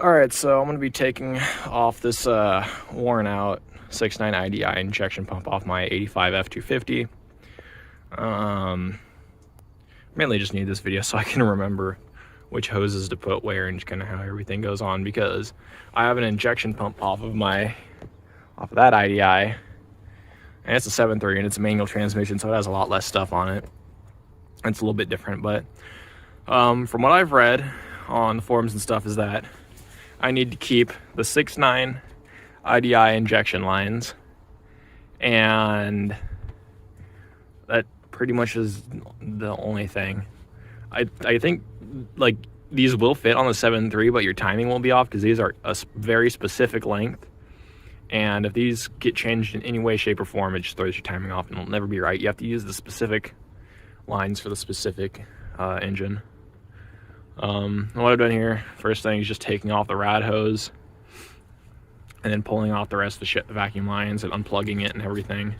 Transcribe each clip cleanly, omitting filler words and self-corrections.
Alright, so I'm going to be taking off this worn out 6.9 IDI injection pump off my 85 F250. Mainly just need this video so I can remember which hoses to put where and just kind of how everything goes on, because I have an injection pump off of that IDI, and it's a 7.3 and it's a manual transmission, so it has a lot less stuff on it. It's a little bit different, but from what I've read on the forums and stuff is that I need to keep the 6.9 IDI injection lines, and that pretty much is the only thing. I think like these will fit on the 7.3, but your timing won't be off because these are a very specific length, and if these get changed in any way, shape, or form, it just throws your timing off and it'll never be right. You have to use the specific lines for the specific engine. What I've done here, first thing is just taking off the rad hose and then pulling off the rest of the shit, the vacuum lines, and unplugging it and everything.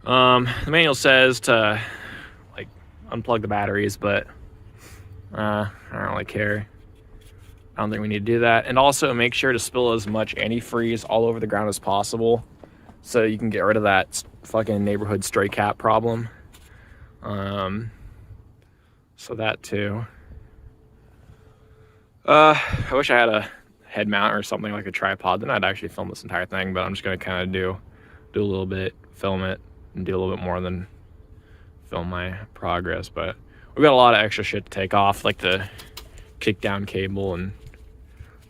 The manual says to like unplug the batteries, but I don't really care. I don't think we need to do that. And also make sure to spill as much antifreeze all over the ground as possible so you can get rid of that fucking neighborhood stray cat problem. So that too. I wish I had a head mount or something like a tripod, then I'd actually film this entire thing, but I'm just gonna kind of do a little bit, film it, and do a little bit more than film my progress. But we've got a lot of extra shit to take off, like the kick down cable, and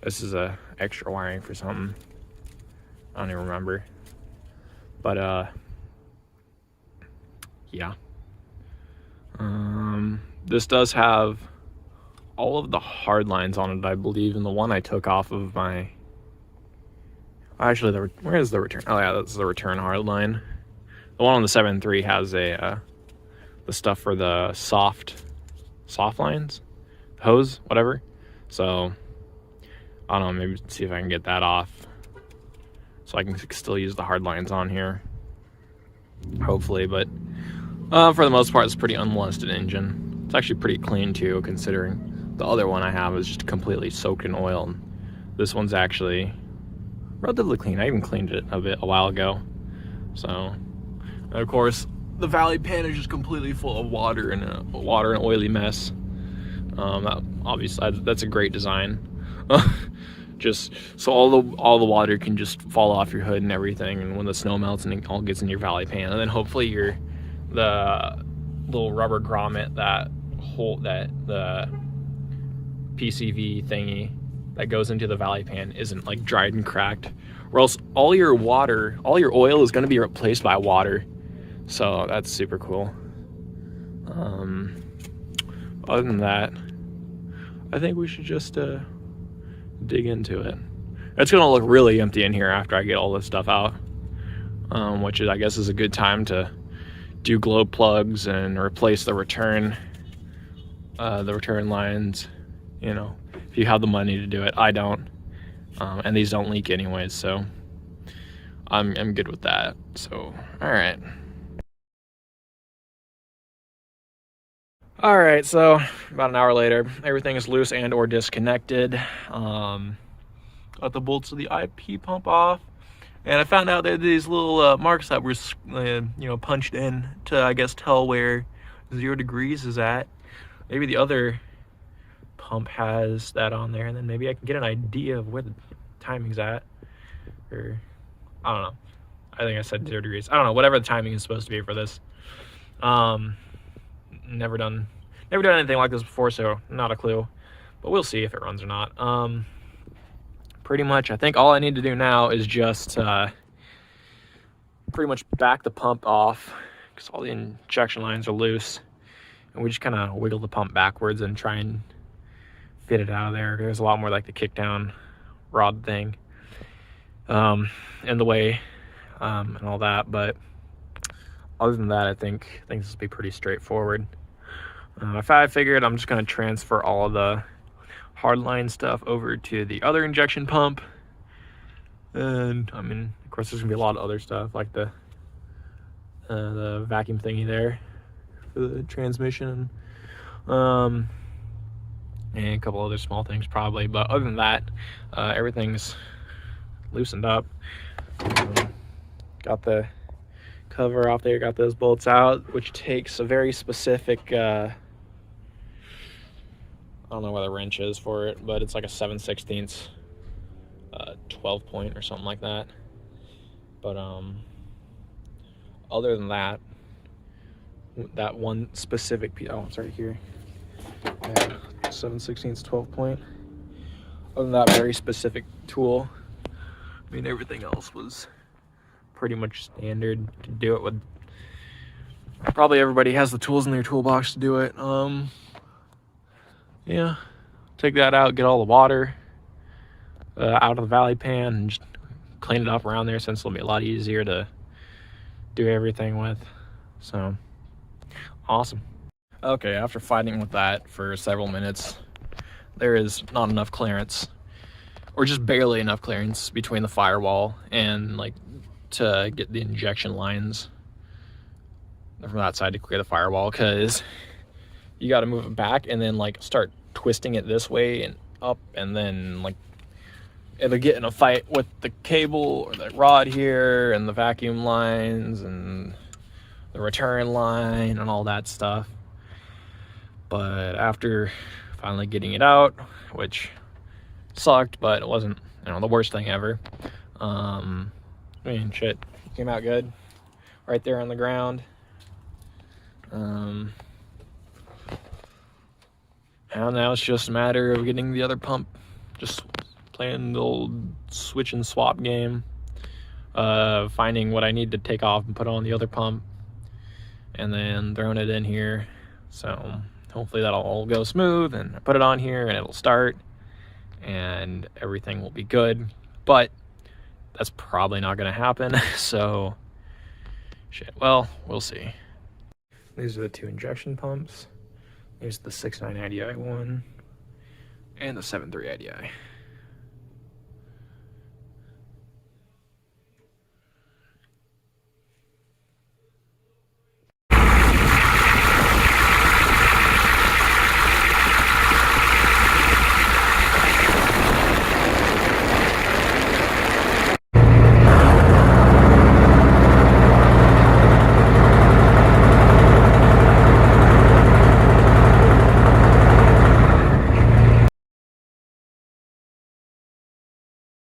this is a extra wiring for something I don't even remember. But yeah. This does have all of the hard lines on it, I believe, and the one I took off of my... Actually, where is the return? Oh yeah, that's the return hard line. The one on the 7.3 has the stuff for the soft lines, hose, whatever. So I don't know, maybe see if I can get that off so I can still use the hard lines on here, hopefully. But for the most part, it's a pretty unmolested engine. It's actually pretty clean too, considering the other one I have is just completely soaked in oil, and this one's actually relatively clean. I even cleaned it a while ago. So, and of course, the valley pan is just completely full of water and an oily mess. Obviously, that's a great design. Just so all the water can just fall off your hood and everything, and when the snow melts and it all gets in your valley pan, and then hopefully the little rubber grommet that the PCV thingy that goes into the valley pan isn't like dried and cracked, or else all your oil is going to be replaced by water. So that's super cool. Other than that, I think we should just dig into it. It's going to look really empty in here after I get all this stuff out, which I guess is a good time to do glow plugs and replace the return lines. You know, if you have the money to do it. I don't, and these don't leak anyways, so I'm good with that. So all right, so about an hour later, everything is loose and or disconnected. Got the bolts of the IP pump off, and I found out that these little marks that were punched in to, I guess, tell where 0 degrees is at. Maybe the other pump has that on there, and then maybe I can get an idea of where the timing's at, or I don't know. I think I said 0 degrees. I don't know, whatever the timing is supposed to be for this. Never done anything like this before, so not a clue, but we'll see if it runs or not. Pretty much I think all I need to do now is just pretty much back the pump off, because all the injection lines are loose, and we just kind of wiggle the pump backwards and try and fit it out of there. There's a lot more like the kick down rod thing in the way, and all that. But other than that, I think this will be pretty straightforward. If I figured I'm just going to transfer all of the hardline stuff over to the other injection pump, and I mean, of course, there's gonna be a lot of other stuff like the vacuum thingy there for the transmission. and a couple other small things probably, but other than that, everything's loosened up. Got the cover off there, got those bolts out, which takes a very specific I don't know what the wrench is for it, but it's like a 7/16 12 point or something like that. But other than that, that one specific piece, oh, it's right here, yeah, 7/16 12 point. Other than that very specific tool, I mean, everything else was pretty much standard to do it with. Probably everybody has the tools in their toolbox to do it. Yeah, take that out, get all the water out of the valley pan, and just clean it up around there, since it'll be a lot easier to do everything with. So awesome. Okay, after fighting with that for several minutes, there is not enough clearance, or just barely enough clearance between the firewall and like to get the injection lines from that side to clear the firewall, because you got to move it back and then like start twisting it this way and up, and then like it'll get in a fight with the cable or the rod here and the vacuum lines and the return line and all that stuff. But after finally getting it out, which sucked, but it wasn't, you know, the worst thing ever. I mean, shit, it came out good right there on the ground. And now it's just a matter of getting the other pump, just playing the old switch and swap game, finding what I need to take off and put on the other pump, and then throwing it in here. So hopefully that'll all go smooth, and I put it on here and it'll start and everything will be good. But that's probably not going to happen. So shit, well, we'll see. These are the two injection pumps. There's the 6.9 IDI one and the 7.3 IDI.